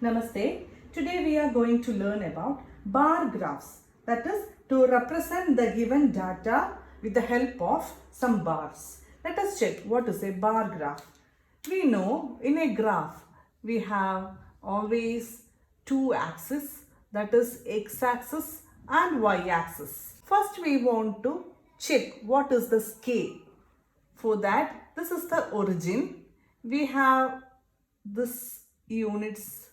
Namaste. Today we are going to learn about bar graphs. That is to represent the given data with the help of some bars. Let us check what is a bar graph. We know in a graph we have always two axes, that is x-axis and y-axis. First we want to check what is the scale. For that, this is the origin. We have this units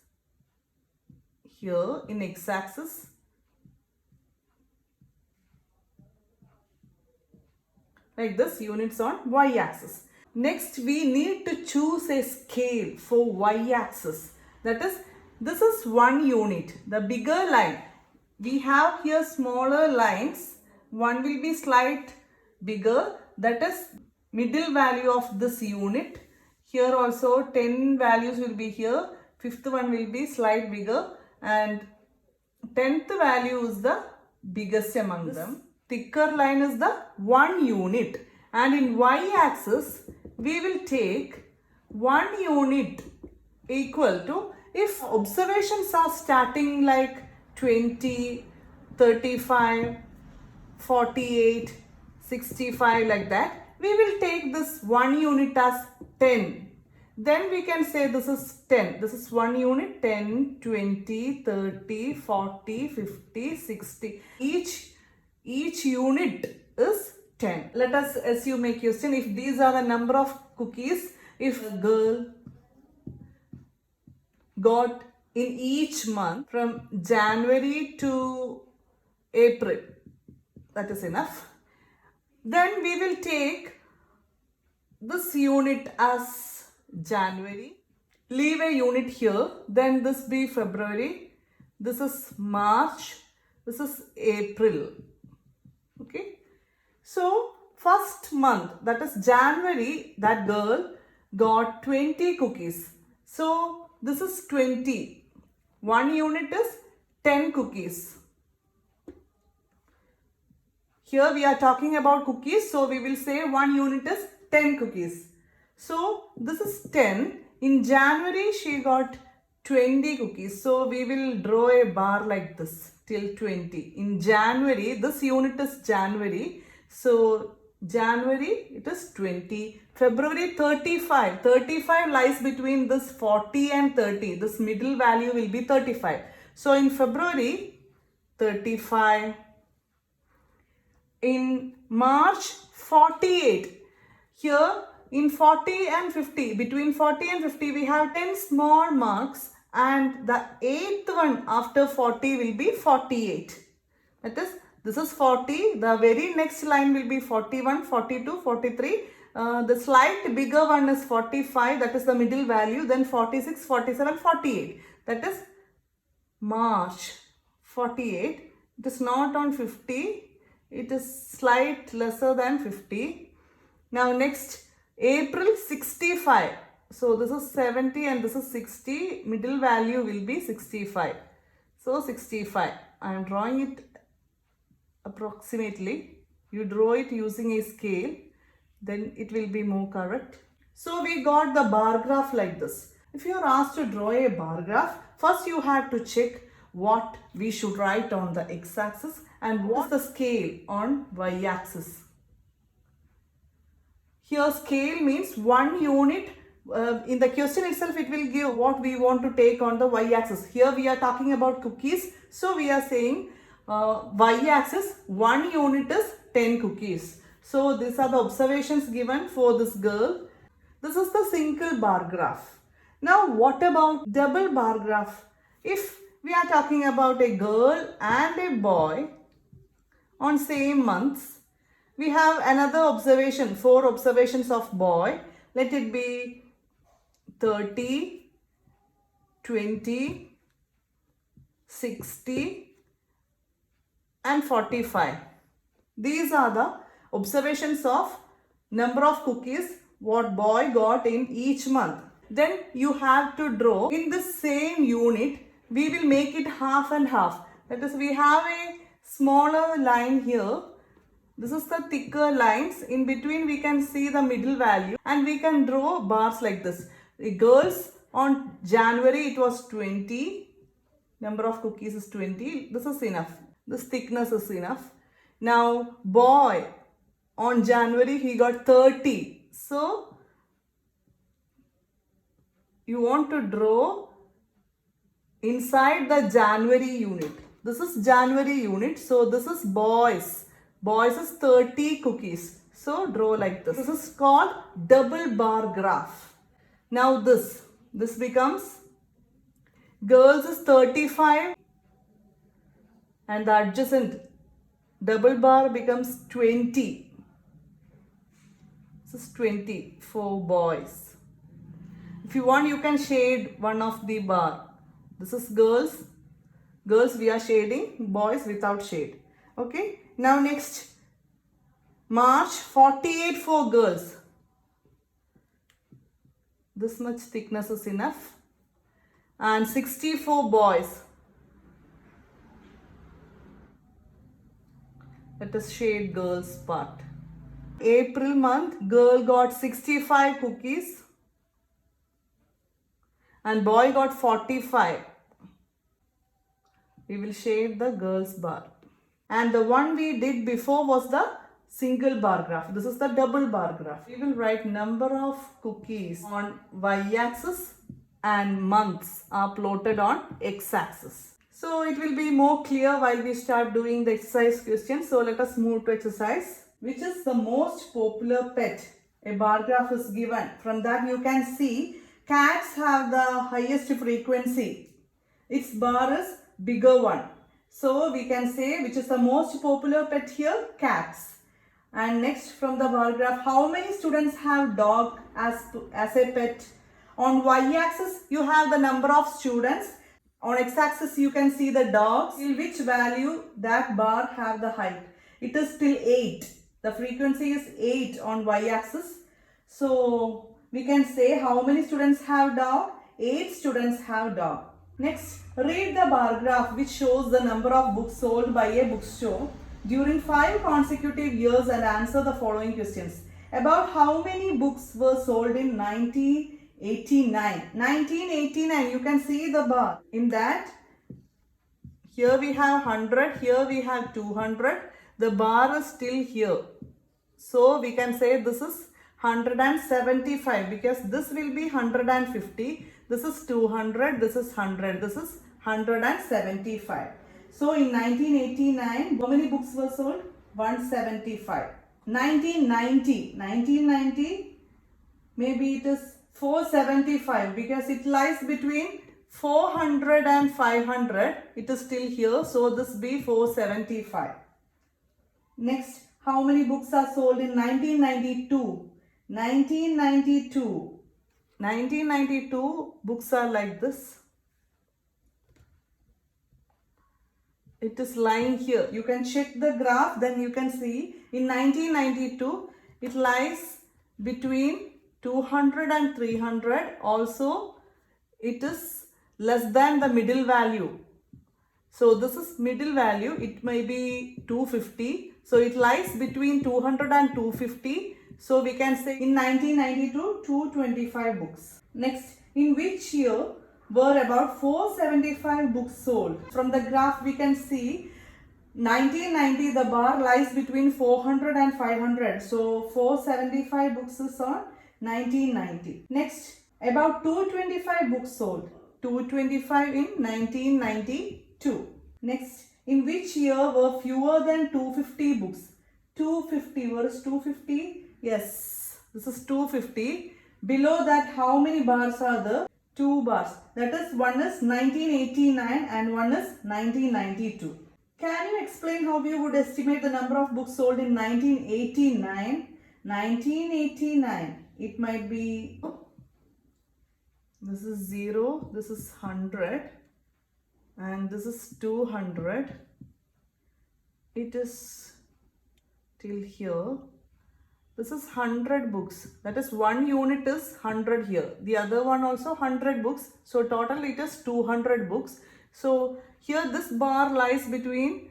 here in x-axis, like this, units on y-axis. Next we need to choose a scale for y-axis, that is, this is 1 unit, the bigger line. We have here smaller lines, one will be slight bigger, that is middle value of this unit. Here also 10 values will be here, fifth one will be slight bigger, and 10th value is the biggest among them. Thicker line is the 1 unit, and in y-axis we will take 1 unit equal to, if observations are starting like 20, 35, 48, 65 like that, we will take this 1 unit as 10. Then we can say this is 10. This is 1 unit, 10, 20, 30, 40, 50, 60. Each unit is 10. Let us assume a question. If these are the number of cookies, if a girl got in each month from January to April, that is enough. Then we will take this unit as January, leave a unit here, then this be February, this is March, this is April. Okay, so first month, that is January, that girl got 20 cookies. So this is 20. 1 unit is 10 cookies. Here we are talking about cookies, so we will say 1 unit is 10 cookies. So this is 10. In January she got 20 cookies. So we will draw a bar like this till 20. In January, this unit is January. So January it is 20. February 35. 35 lies between this 40 and 30. This middle value will be 35. So in February 35. In March 48. Here in 40 and 50, between 40 and 50 we have 10 small marks, and the 8th one after 40 will be 48. That is, this is 40, the very next line will be 41, 42, 43. The slight bigger one is 45, that is the middle value, then 46, 47, 48. That is March 48. It is not on 50, it is slight lesser than 50. Now next, April 65. So this is 70 and this is 60. Middle value will be 65. So 65. I am drawing it approximately. You draw it using a scale, then it will be more correct. So we got the bar graph like this. If you are asked to draw a bar graph, first you have to check what we should write on the x-axis and what is the scale on y-axis. Here scale means 1 unit. In the question itself it will give what we want to take on the y-axis. Here we are talking about cookies. So we are saying y-axis 1 unit is 10 cookies. So these are the observations given for this girl. This is the single bar graph. Now what about double bar graph? If we are talking about a girl and a boy on same months, we have another observation, 4 observations of boy. Let it be 30, 20, 60 and 45. These are the observations of number of cookies what boy got in each month. Then you have to draw in the same unit. We will make it half and half. That is, we have a smaller line here. This is the thicker lines. In between we can see the middle value and we can draw bars like this. The girls On January it was 20. Number of cookies is 20. This is enough. This thickness is enough. Now boy, on January he got 30. So you want to draw inside the January unit. This is January unit. So this is boys. Boys is 30 cookies. So draw like this. This is called double bar graph. Now this becomes girls is 35 and the adjacent double bar becomes 20. This is 20 for boys. If you want, you can shade one of the bar. This is girls. Girls we are shading, boys without shade. Okay. Now next, March 48 for girls. This much thickness is enough. And 60 for boys. Let us shade girls part. April month, girl got 65 cookies and boy got 45. We will shade the girls bar. And the one we did before was the single bar graph. This is the double bar graph. We will write number of cookies on y-axis and months are plotted on x-axis. So it will be more clear while we start doing the exercise questions. So let us move to exercise. Which is the most popular pet? A bar graph is given. From that you can see cats have the highest frequency. Its bar is bigger one. So we can say which is the most popular pet here? Cats. And next from the bar graph, how many students have dog as a pet? On y-axis you have the number of students. On x-axis you can see the dogs. In which value that bar have the height? It is till 8. The frequency is 8 on y-axis. So we can say how many students have dog? 8 students have dog. Next, read the bar graph which shows the number of books sold by a bookstore during 5 consecutive years and answer the following questions. About how many books were sold in 1989? 1989, you can see the bar. In that, here we have 100, here we have 200. The bar is still here. So we can say this is 175 because this will be 150. This is 200, this is 100, this is 175. So in 1989, how many books were sold? 175. 1990, maybe it is 475 because it lies between 400 and 500. It is still here, so this be 475. Next, how many books are sold in 1992? 1992 books are like this. It is lying here. You can check the graph, then you can see in 1992 it lies between 200 and 300. Also it is less than the middle value. So this is middle value. It may be 250. So it lies between 200 and 250. So we can say in 1992, 225 books. Next, in which year were about 475 books sold? From the graph we can see 1990 the bar lies between 400 and 500. So 475 books is on 1990. Next, about 225 books sold. 225 in 1992. Next, in which year were fewer than 250 books? 250. Where is 250? Yes, this is 250. Below that, how many bars are there? 2 bars. That is, one is 1989 and one is 1992. Can you explain how you would estimate the number of books sold in 1989? 1989. It might be, this is 0, this is 100 and this is 200. It is till here. This is 100 books. That is, one unit is 100 here. The other one also 100 books. So total it is 200 books. So here this bar lies between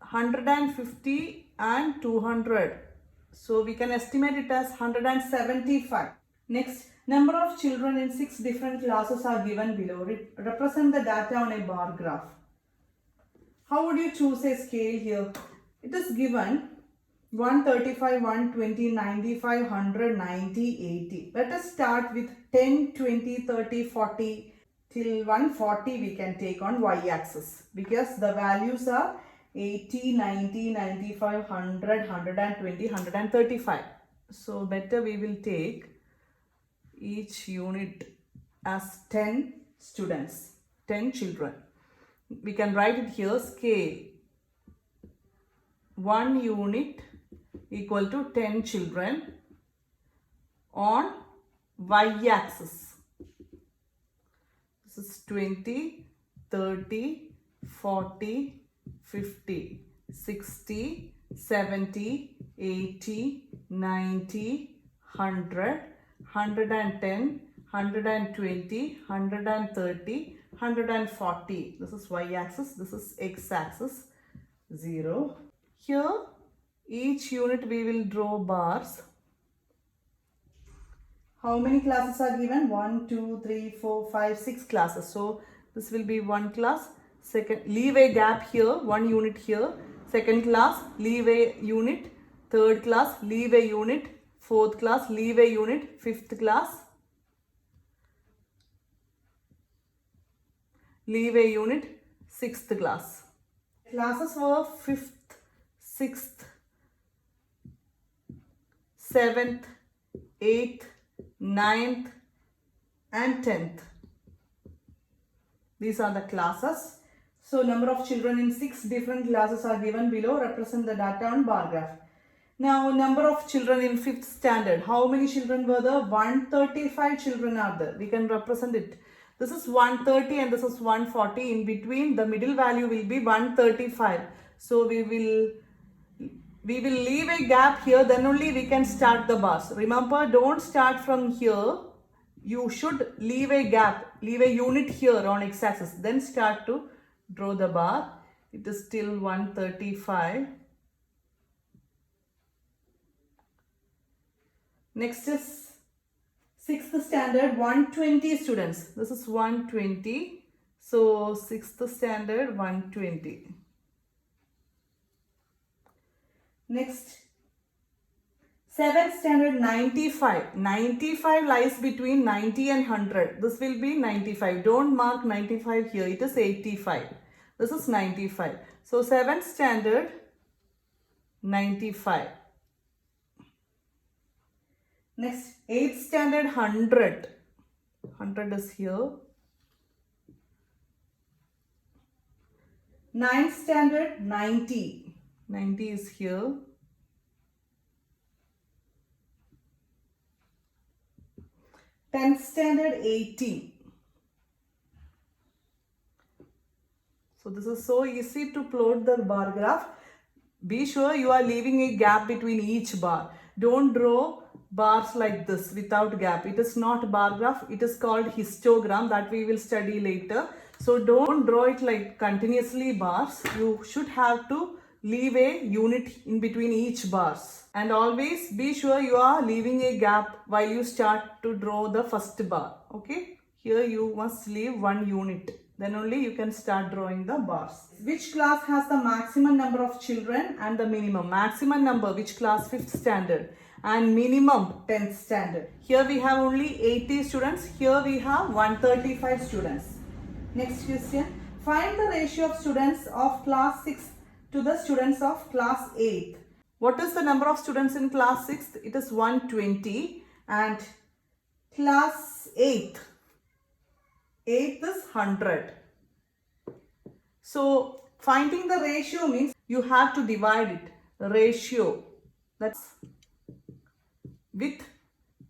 150 and 200. So we can estimate it as 175. Next, Number of children in 6 different classes are given below. Represent the data on a bar graph. How would you choose a scale here? It is given 135, 120, 95, 100, 90, 80. Let us start with 10, 20, 30, 40 till 140 we can take on y-axis because the values are 80, 90, 95, 100, 120, 135. So better we will take each unit as 10 students, 10 children. We can write it here, scale 1 unit equal to 10 children on y-axis. This is 20, 30, 40, 50, 60, 70, 80, 90, 100, 110, 120, 130, 140. This is y-axis, this is x-axis, 0. Here, each unit we will draw bars. How many classes are given? 1, 2, 3, 4, 5, 6 classes. So, this will be one class. Second, leave a gap here, 1 unit here. Second class, leave a unit. Third class, leave a unit. Fourth class, leave a unit. Fifth class, leave a unit. Sixth class. Classes were 5th, 6th, 7th, 8th, 9th and 10th. These are the classes. So number of children in 6 different classes are given below. Represent the data on bar graph. Now number of children in 5th standard. How many children were there? 135 children are there. We can represent it. This is 130 and this is 140. In between the middle value will be 135. So we will leave a gap here, then only we can start the bars. Remember, don't start from here. You should leave a gap, leave a unit here on x-axis, then start to draw the bar. It is still 135. Next is 6th standard, 120 students. This is 120. So 6th standard, 120. Next, 7th standard, 95. 95 lies between 90 and 100. This will be 95. Don't mark 95 here. It is 85. This is 95. So 7th standard, 95. Next, 8th standard, 100. 100 is here. 9th standard, 90. 90 is here. 10th standard, 80. So this is so easy to plot the bar graph. Be sure you are leaving a gap between each bar. Don't draw bars like this without gap. It is not bar graph. It is called histogram that we will study later. So don't draw it like continuously bars. You should have to leave a unit in between each bars. And always be sure you are leaving a gap while you start to draw the first bar. Okay. Here you must leave 1 unit. Then only you can start drawing the bars. Which class has the maximum number of children and the minimum? Maximum number, which class? 5th standard. And minimum 10th standard. Here we have only 80 students. Here we have 135 students. Next question. Find the ratio of students of class 6 to the students of class 8th. What is the number of students in class 6th? It is 120. And class 8th. 8th is 100. So finding the ratio means you have to divide it. Ratio. That's with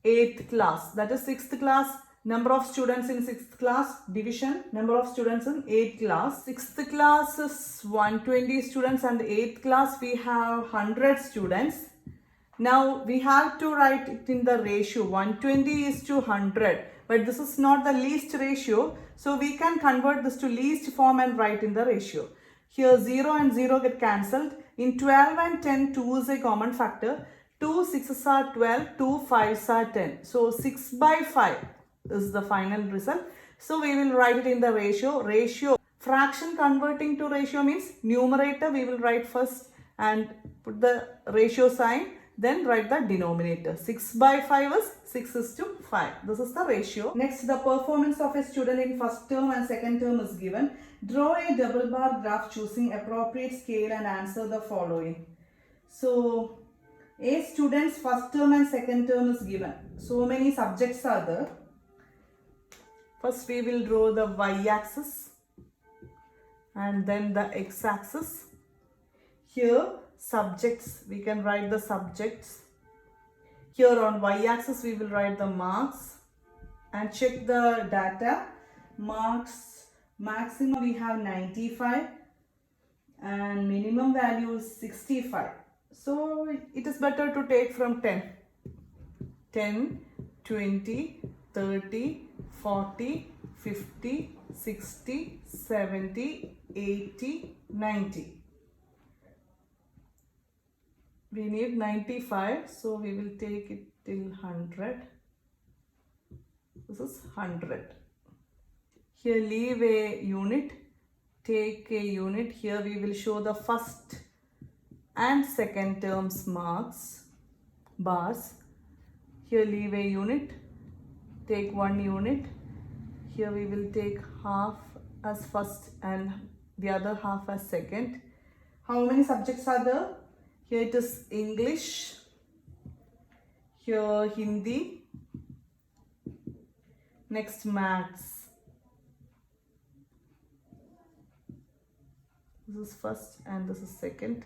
8th class. That is 6th class. Number of students in 6th class, division, number of students in 8th class. 6th class is 120 students and 8th class we have 100 students. Now we have to write it in the ratio 120 is to 100. But this is not the least ratio. So we can convert this to least form and write in the ratio. Here 0 and 0 get cancelled. In 12 and 10, 2 is a common factor. 2 6s are 12, 2 5s are 10. So 6 by 5 is the final result. So we will write it in the ratio. Fraction converting to ratio means numerator we will write first and put the ratio sign, then write the denominator. 6 by 5 is 6 is to 5. This is the ratio. Next, the performance of a student in first term and second term is given. Draw a double bar graph choosing appropriate scale and answer the following. So, a student's first term and second term is given. So many subjects are there. First we will draw the y-axis and then the x-axis. Here subjects, we can write the subjects. Here on y-axis we will write the marks and check the data. Marks maximum we have 95 and minimum value is 65. So it is better to take from 10. 10, 20, 30, 40, 50, 60, 70, 80, 90. We need 95, so we will take it till 100. This is 100. Here leave a unit, take a unit. Here we will show the first and second terms marks, bars. Here leave a unit, take 1 unit. Here we will take half as first and the other half as second. How many subjects are there? Here it is English, here Hindi, next maths. This is first and this is second.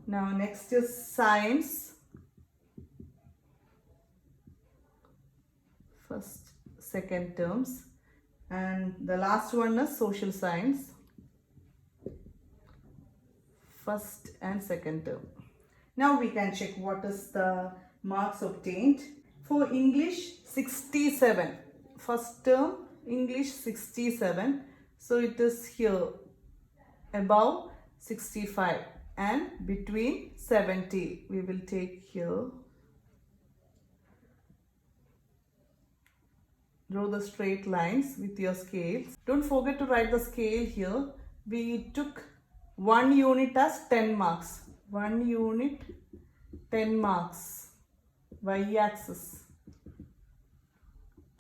Now next is science. First, second terms. And the last one is social science. First and second term. Now we can check what is the marks obtained. For English, 67. First term, English 67. So it is here above 65 and between 70. We will take here. Draw the straight lines with your scales. Don't forget to write the scale here. We took 1 unit as 10 marks. 1 unit, 10 marks. Y-axis,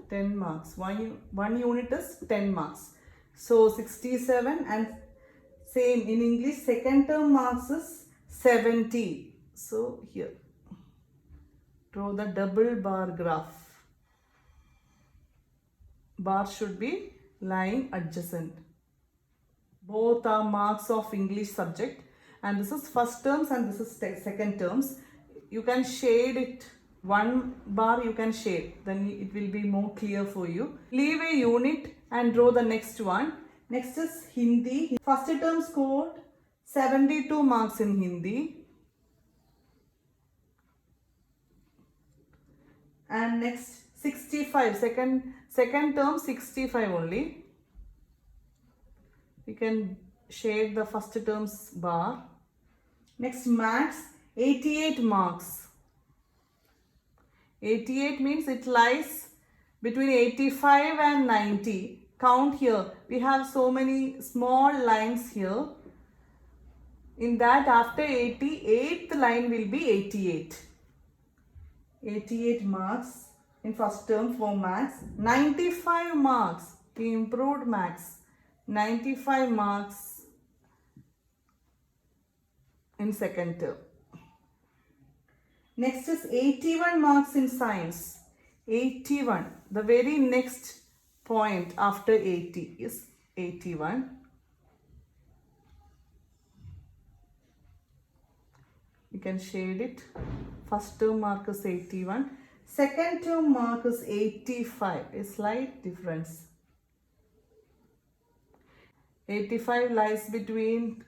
10 marks. One unit is 10 marks. So 67 and same in English, second term marks is 70. So here, draw the double bar graph. Bar should be lying adjacent. Both are marks of English subject and this is first terms and this is second terms. You can shade it. 1 bar you can shade, then it will be more clear for you. Leave a unit and draw the next one. Next is Hindi. First term scored 72 marks in Hindi. And next 65, second term 65 only. We can shade the first term's bar. Next maths, 88 marks. 88 means it lies between 85 and 90. Count here. We have so many small lines here. In that after 80, 8th line will be 88. 88 marks in first term for maths. 95 marks. We improved maths. 95 marks in second term. Next is 81 marks in science. 81. The very next point after 80 is 81. You can shade it. First term mark is 81. Second term mark is 85. A slight difference. 85 lies between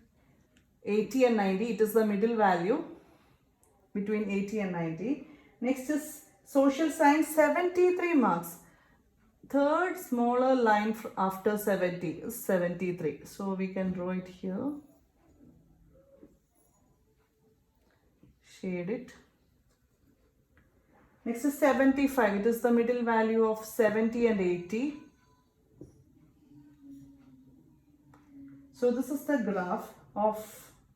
80 and 90. It is the middle value between 80 and 90. Next is social science, 73 marks. Third smaller line after 70 is 73. So we can draw it here. Shade it. Next is 75. It is the middle value of 70 and 80. So this is the graph of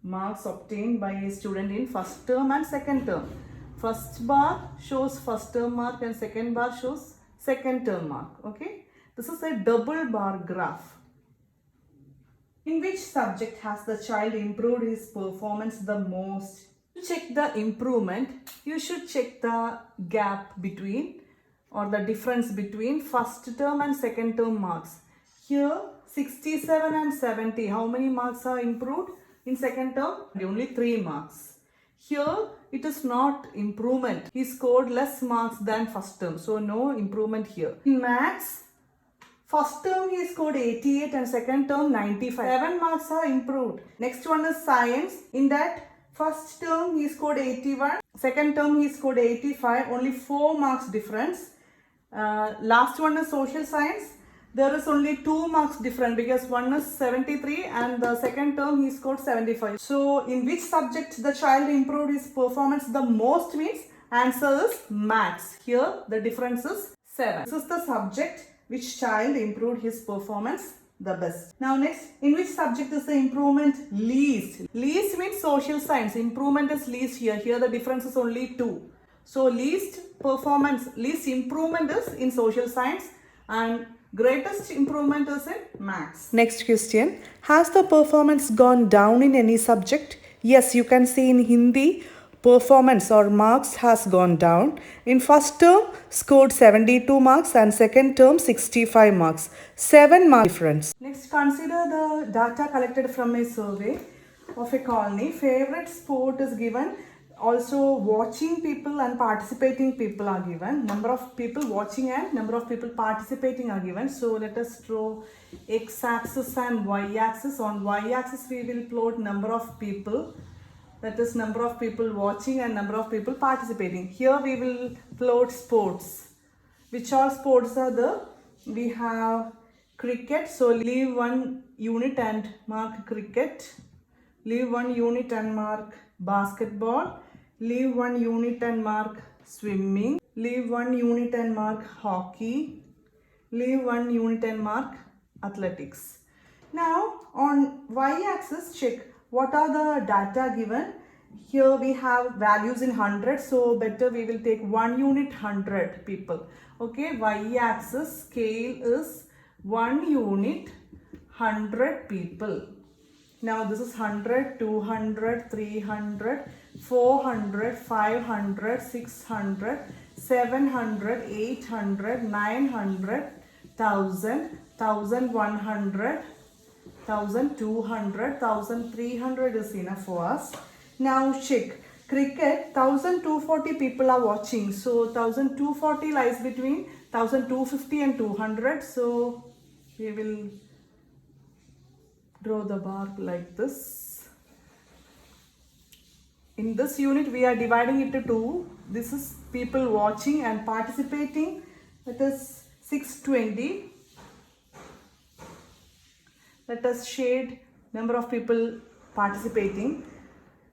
marks obtained by a student in first term and second term. First bar shows first term mark and second bar shows second term mark. Okay. This is a double bar graph. In which subject has the child improved his performance the most? To check the improvement, you should check the gap between or the difference between first term and second term marks. Here 67 and 70, how many marks are improved in second term? Only 3 marks. Here it is not improvement. He scored less marks than first term. So no improvement here. In maths, first term he scored 88 and second term 95. 7 marks are improved. Next one is science. In that first term he scored 81. Second term he scored 85. Only 4 marks difference. Last one is social science. There is only 2 marks different because one is 73 and the second term he scored 75. So in which subject the child improved his performance the most means answer is maths. Here the difference is 7. This is the subject which child improved his performance the best. Now next, in which subject is the improvement least? Least means social science. Improvement is least here. Here the difference is only 2. So least improvement is in social science and greatest improvement is in maths. Next question. Has the performance gone down in any subject? Yes, you can see in Hindi, performance or marks has gone down. In first term, scored 72 marks and second term 65 marks. 7 mark difference. Next, consider the data collected from a survey of a colony. Favorite sport is given. Also, watching people and participating people are given. Number of people watching and number of people participating are given. So, let us draw x-axis and y-axis. On y-axis, we will plot number of people. That is number of people watching and number of people participating. Here, we will plot sports. Which all sports are there? We have cricket. So, leave one unit and mark cricket. Leave one unit and mark basketball. Leave one unit and mark swimming. Leave one unit and mark hockey. Leave one unit and mark athletics. Now on y-axis, check what are the data given. Here we have values in 100. So better we will take 1 unit 100 people. Okay, y-axis scale is 1 unit 100 people. Now this is 100, 200, 300, 400, 500, 600, 700, 800, 900, 1000, 1100, 1200, 1300 is enough for us. Now check. Cricket, 1240 people are watching. So 1240 lies between 1250 and 200. So we will draw the bar like this. In this unit we are dividing it into 2. This is people watching and participating. That is 620. Let us shade number of people participating.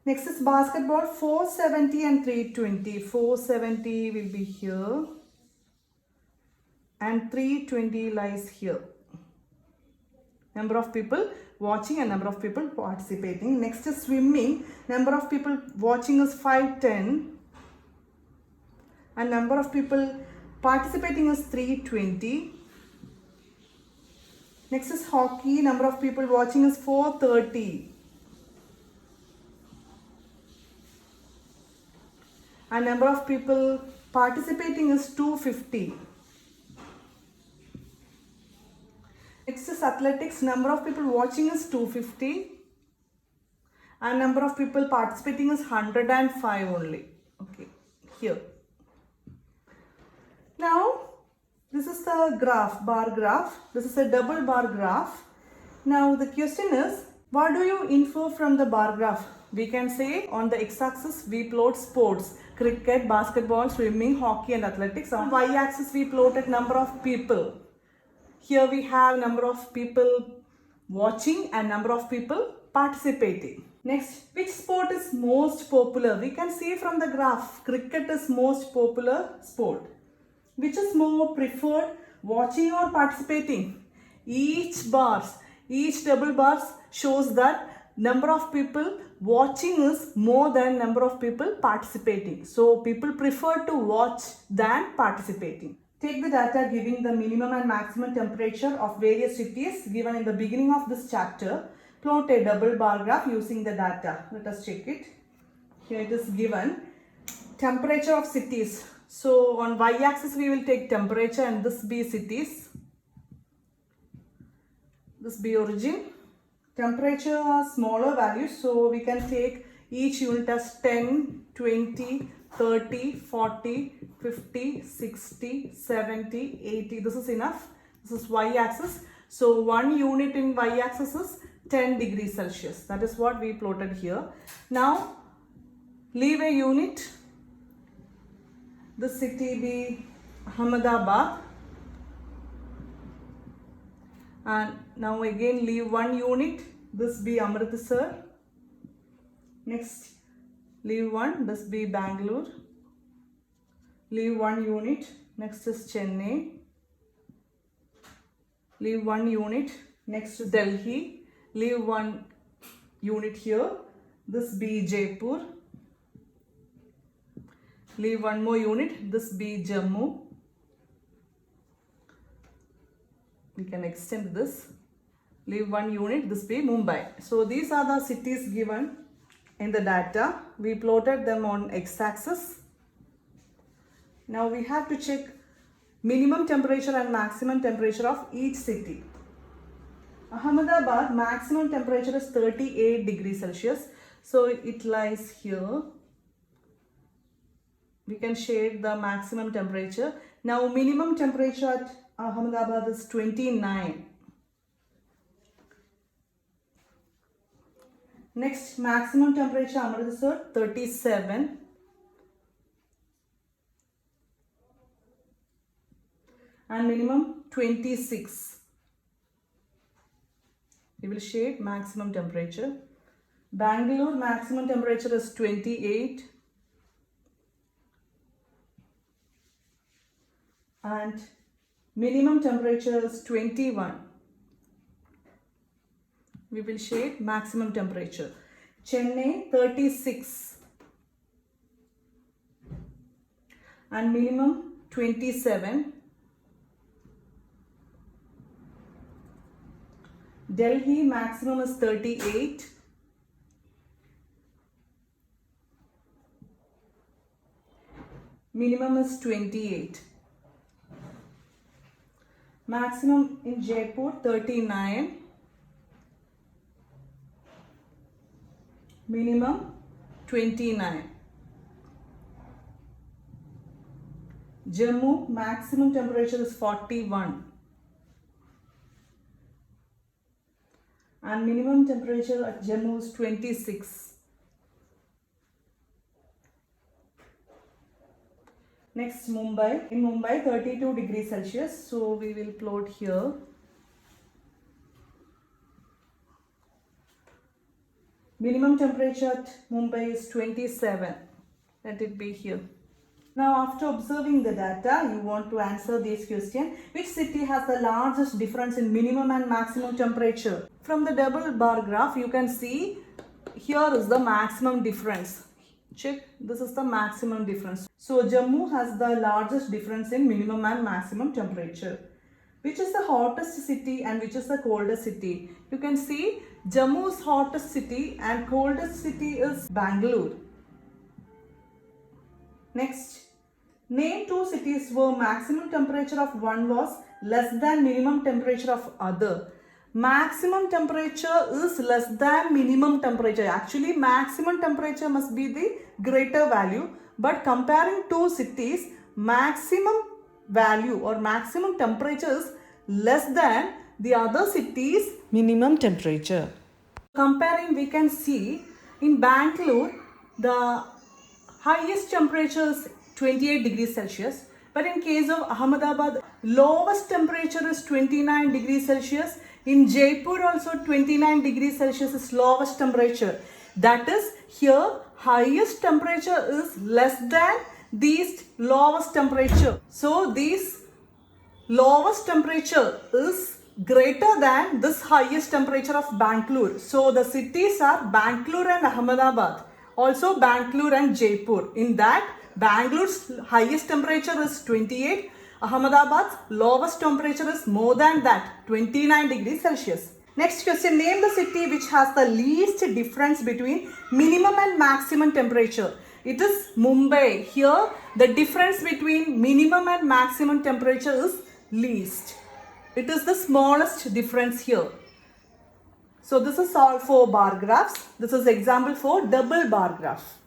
Next is basketball, 470 and 320. 470 will be here and 320 lies here. Number of people watching and number of people participating. Next is swimming. Number of people watching is 510 and number of people participating is 320. Next is hockey. Number of people watching is 430 and number of people participating is 250. Next is athletics. Number of people watching is 250 and number of people participating is 105 only. Okay, here. Now, this is the graph, bar graph. This is a double bar graph. Now, the question is, what do you infer from the bar graph? We can say on the x-axis we plot sports, cricket, basketball, swimming, hockey and athletics. On y-axis we plotted number of people. Here we have number of people watching and number of people participating. Next, which sport is most popular? We can see from the graph, cricket is most popular sport. Which is more preferred, watching or participating? Each double bars shows that number of people watching is more than number of people participating. So people prefer to watch than participating. Take the data giving the minimum and maximum temperature of various cities given in the beginning of this chapter. Plot a double bar graph using the data. Let us check it. Here it is given. Temperature of cities. So on y-axis we will take temperature and this be cities. This be origin. Temperature are smaller values, so we can take each unit as 10, 20, 30, 40, 50, 60, 70, 80. This is enough. This is y-axis. So 1 unit in y-axis is 10 degrees Celsius. That is what we plotted here. Now leave a unit. The city be Ahmedabad. And now again leave 1 unit. This be Amritsar. Next leave 1. This be Bangalore. Leave 1 unit. Next is Chennai. Leave 1 unit. Next is Delhi. Leave 1 unit here. This be Jaipur. Leave 1 more unit. This be Jammu. We can extend this. Leave 1 unit. This be Mumbai. So these are the cities given in the data. We plotted them on x-axis. Now we have to check minimum temperature and maximum temperature of each city. Ahmedabad maximum temperature is 38 degrees Celsius. So it lies here. We can shade the maximum temperature. Now minimum temperature at Ahmedabad is 29. Next, maximum temperature Amritsar 37. And minimum 26. We will shade maximum temperature. Bangalore maximum temperature is 28. And minimum temperature is 21. We will shade maximum temperature. Chennai 36 and minimum 27. Delhi maximum is 38. Minimum is 28. Maximum in Jaipur 39. Minimum 29. Jammu maximum temperature is 41. And minimum temperature at Jammu is 26. Next Mumbai. In Mumbai 32 degrees Celsius. So we will plot here. Minimum temperature at Mumbai is 27. Let it be here. Now after observing the data, you want to answer this question. Which city has the largest difference in minimum and maximum temperature? From the double bar graph, you can see here is the maximum difference. Check, this is the maximum difference. So Jammu has the largest difference in minimum and maximum temperature. Which is the hottest city and which is the coldest city? You can see Jammu's hottest city and coldest city is Bangalore. Next, name 2 cities where maximum temperature of one was less than minimum temperature of other. Maximum temperature is less than minimum temperature. Actually, maximum temperature must be the greater value. But comparing 2 cities, maximum value or maximum temperature is less than the other cities' Minimum temperature. Comparing, we can see in Bangalore, the highest temperature is 28 degrees Celsius. But in case of Ahmedabad, lowest temperature is 29 degrees Celsius. In Jaipur also 29 degrees Celsius is lowest temperature. That is, here highest temperature is less than these lowest temperature. So this lowest temperature is greater than this highest temperature of Bangalore. So the cities are Bangalore and Ahmedabad. Also Bangalore and Jaipur. In that, Bangalore's highest temperature is 28. Ahmedabad's lowest temperature is more than that, 29 degrees Celsius. Next question, name the city which has the least difference between minimum and maximum temperature. It is Mumbai. Here, the difference between minimum and maximum temperature is least. It is the smallest difference here. So this is all for bar graphs. This is example for double bar graph.